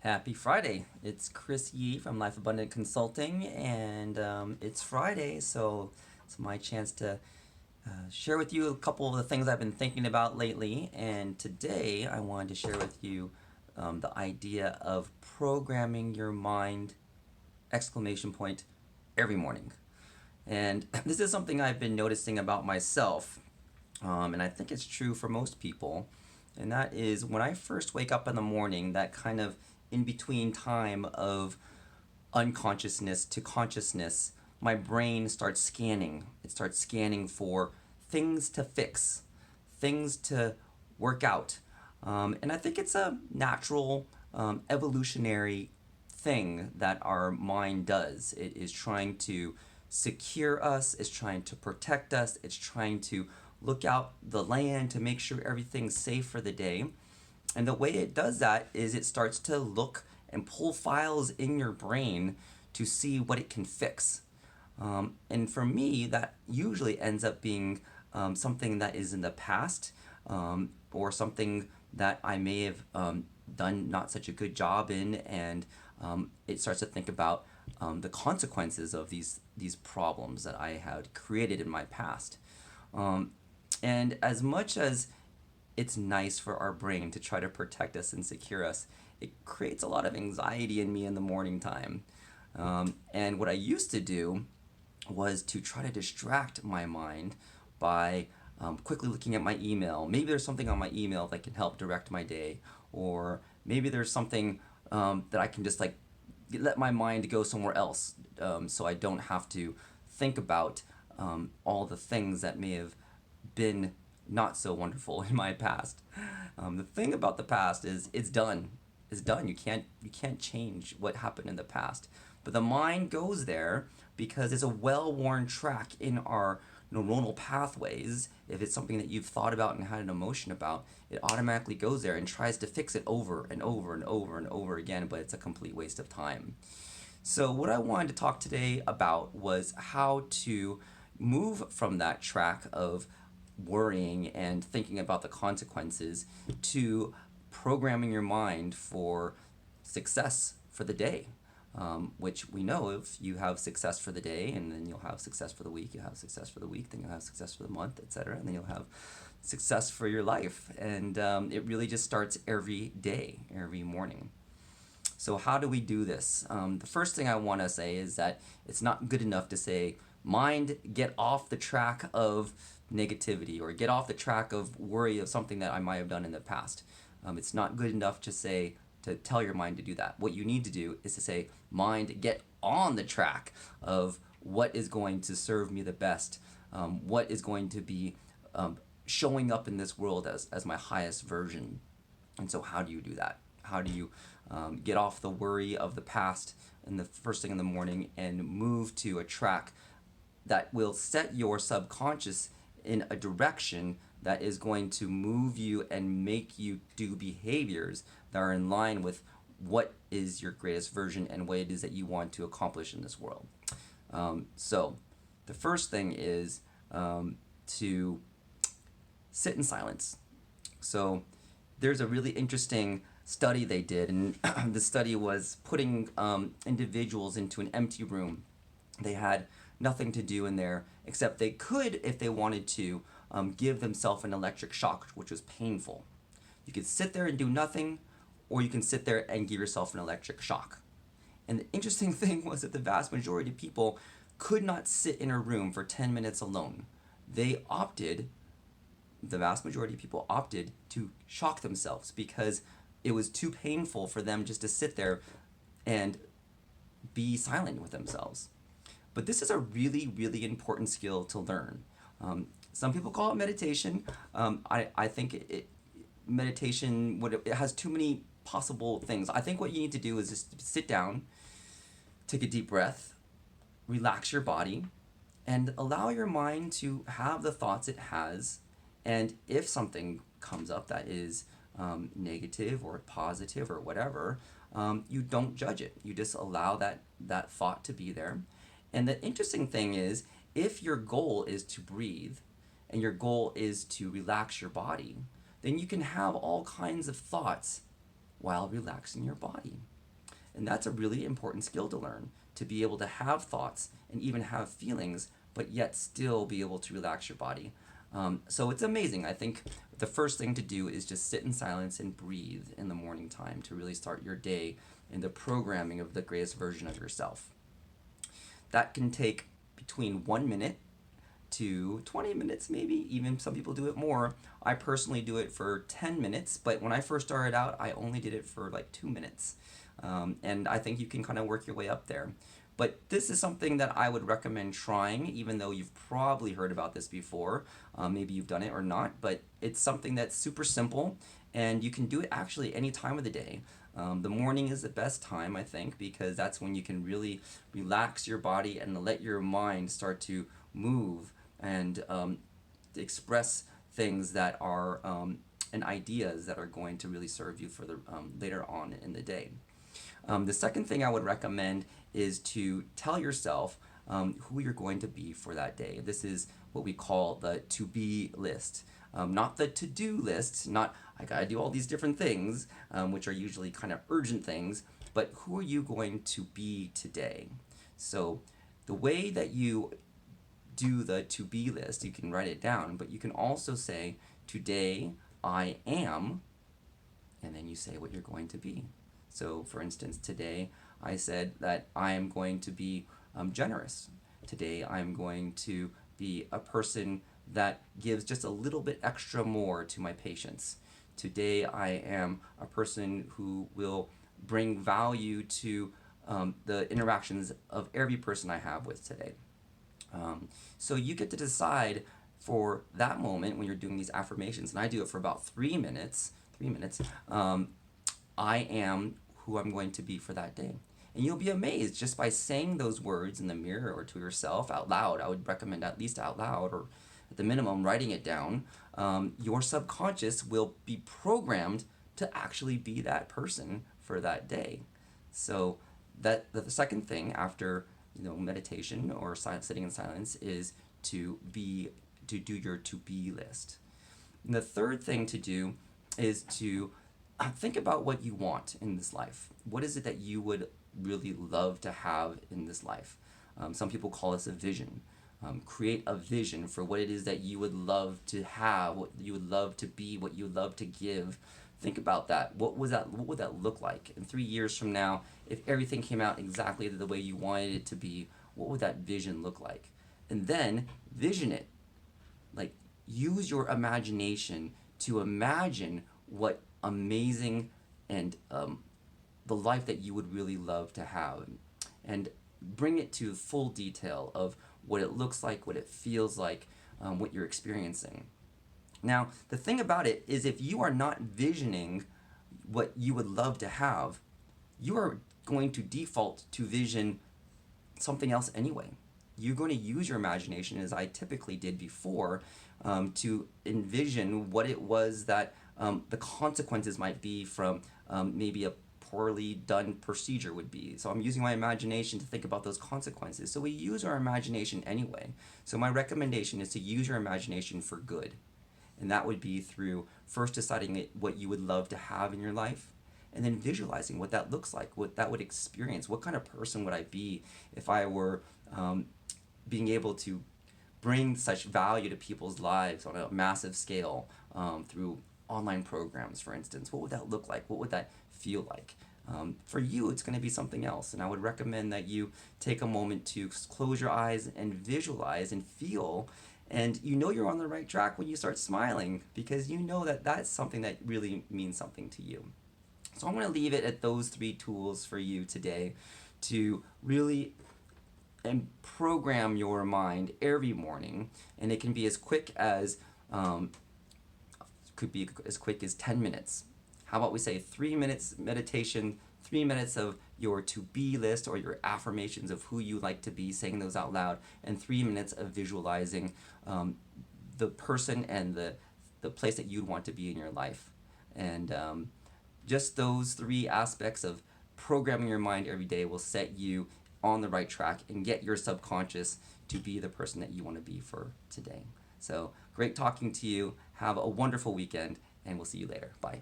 Happy Friday. It's Chris Yee from Life Abundant Consulting, and it's Friday, so it's my chance to share with you a couple of the things I've been thinking about lately. And today I wanted to share with you the idea of programming your mind, exclamation point, every morning. And this is something I've been noticing about myself, and I think it's true for most people. And that is when I first wake up in the morning, that kind of in between time of unconsciousness to consciousness, my brain starts scanning. It starts scanning for things to fix, things to work out. And I think it's a natural evolutionary thing that our mind does. It is trying to secure us, it's trying to protect us, it's trying to look out the land to make sure everything's safe for the day. And the way it does that is it starts to look and pull files in your brain to see what it can fix. And for me, that usually ends up being something that is in the past, or something that I may have done not such a good job in, and it starts to think about the consequences of these problems that I had created in my past. And as much as it's nice for our brain to try to protect us and secure us, it creates a lot of anxiety in me in the morning time. And what I used to do was to try to distract my mind by quickly looking at my email. Maybe there's something on my email that can help direct my day, or maybe there's something that I can just like let my mind go somewhere else, so I don't have to think about all the things that may have been not so wonderful in my past. The thing about the past is it's done. It's done. You can't change what happened in the past. But the mind goes there because it's a well-worn track in our neuronal pathways. If it's something that you've thought about and had an emotion about, it automatically goes there and tries to fix it over and over and over and over again, but it's a complete waste of time. So what I wanted to talk today about was how to move from that track of worrying and thinking about the consequences to programming your mind for success for the day. Which we know, if you have success for the day, and then you'll have success for the week, you'll have success for the week, then you'll have success for the month, etc., and then you'll have success for your life. And it really just starts every day, every morning. So how do we do this? The first thing I want to say is that it's not good enough to say, mind, get off the track of negativity, or get off the track of worry of something that I might have done in the past. It's not good enough to say, to tell your mind to do that. What you need to do is to say, mind, get on the track of what is going to serve me the best, what is going to be showing up in this world as my highest version. And so how do you do that? How do you get off the worry of the past in the first thing in the morning and move to a track that will set your subconscious in a direction that is going to move you and make you do behaviors that are in line with what is your greatest version and what it is that you want to accomplish in this world. So the first thing is to sit in silence. So there's a really interesting study they did, and the study was putting individuals into an empty room. They had nothing to do in there except they could, if they wanted to, give themselves an electric shock, which was painful. You could sit there and do nothing, or you can sit there and give yourself an electric shock. And the interesting thing was that the vast majority of people could not sit in a room for 10 minutes alone. They opted, the vast majority of people opted to shock themselves because it was too painful for them just to sit there and be silent with themselves. But this is a really, really important skill to learn. Some people call it meditation. I think meditation, it has too many possible things. I think what you need to do is just sit down, take a deep breath, relax your body, and allow your mind to have the thoughts it has. And if something comes up that is negative or positive or whatever, you don't judge it. You just allow that thought to be there. And the interesting thing is, if your goal is to breathe and your goal is to relax your body, then you can have all kinds of thoughts while relaxing your body. And that's a really important skill to learn, to be able to have thoughts and even have feelings, but yet still be able to relax your body. So it's amazing. I think the first thing to do is just sit in silence and breathe in the morning time to really start your day in the programming of the greatest version of yourself. That can take between 1 minute to 20 minutes, maybe. Even some people do it more. I personally do it for 10 minutes, but when I first started out, I only did it for like 2 minutes. And I think you can kind of work your way up there. But this is something that I would recommend trying, even though you've probably heard about this before. Maybe you've done it or not, but it's something that's super simple, and you can do it actually any time of the day. The morning is the best time, I think, because that's when you can really relax your body and let your mind start to move and express things that are and ideas that are going to really serve you for the later on in the day. The second thing I would recommend is to tell yourself who you're going to be for that day. This is what we call the to be list. Not the to do list, not I gotta do all these different things, which are usually kind of urgent things, but who are you going to be today? So the way that you do the to be list, you can write it down, but you can also say, today I am, and then you say what you're going to be. So, for instance, today I said that I am going to be generous. Today I'm going to be a person that gives just a little bit extra more to my patients. Today I am a person who will bring value to the interactions of every person I have with today. So you get to decide for that moment when you're doing these affirmations, and I do it for about 3 minutes. 3 minutes. I am who I'm going to be for that day. And you'll be amazed just by saying those words in the mirror or to yourself out loud. I would recommend at least out loud, or at the minimum writing it down. Your subconscious will be programmed to actually be that person for that day. So that the second thing after meditation or sitting in silence is to do your to be list. And the third thing to do is to think about what you want in this life. What is it that you would really love to have in this life? Some people call this a vision. Create a vision for what it is that you would love to have, what you would love to be, what you would love to give. Think about that. What would that look like? In 3 years from now, if everything came out exactly the way you wanted it to be, what would that vision look like? And then vision it. Like, use your imagination to imagine what amazing and the life that you would really love to have, and bring it to full detail of what it looks like, what it feels like, what you're experiencing. Now, the thing about it is, if you are not visioning what you would love to have, you are going to default to vision something else anyway. You're going to use your imagination, as I typically did before, to envision what it was that the consequences might be from maybe a poorly done procedure would be. So I'm using my imagination to think about those consequences. So we use our imagination anyway. So my recommendation is to use your imagination for good. And that would be through first deciding what you would love to have in your life, and then visualizing what that looks like, what that would experience. What kind of person would I be if I were being able to bring such value to people's lives on a massive scale through online programs, for instance? What would that look like? What would that feel like? For you, it's going to be something else. And I would recommend that you take a moment to close your eyes and visualize and feel. And you're on the right track when you start smiling, because you know that that's something that really means something to you. So I'm going to leave it at those 3 tools for you today to really program your mind every morning. And it can be as quick as 10 minutes. How about we say 3 minutes meditation, 3 minutes of your to-be list or your affirmations of who you like to be, saying those out loud, and 3 minutes of visualizing the person and the place that you'd want to be in your life. And just those 3 aspects of programming your mind every day will set you on the right track and get your subconscious to be the person that you want to be for today. So great talking to you. Have a wonderful weekend, and we'll see you later. Bye.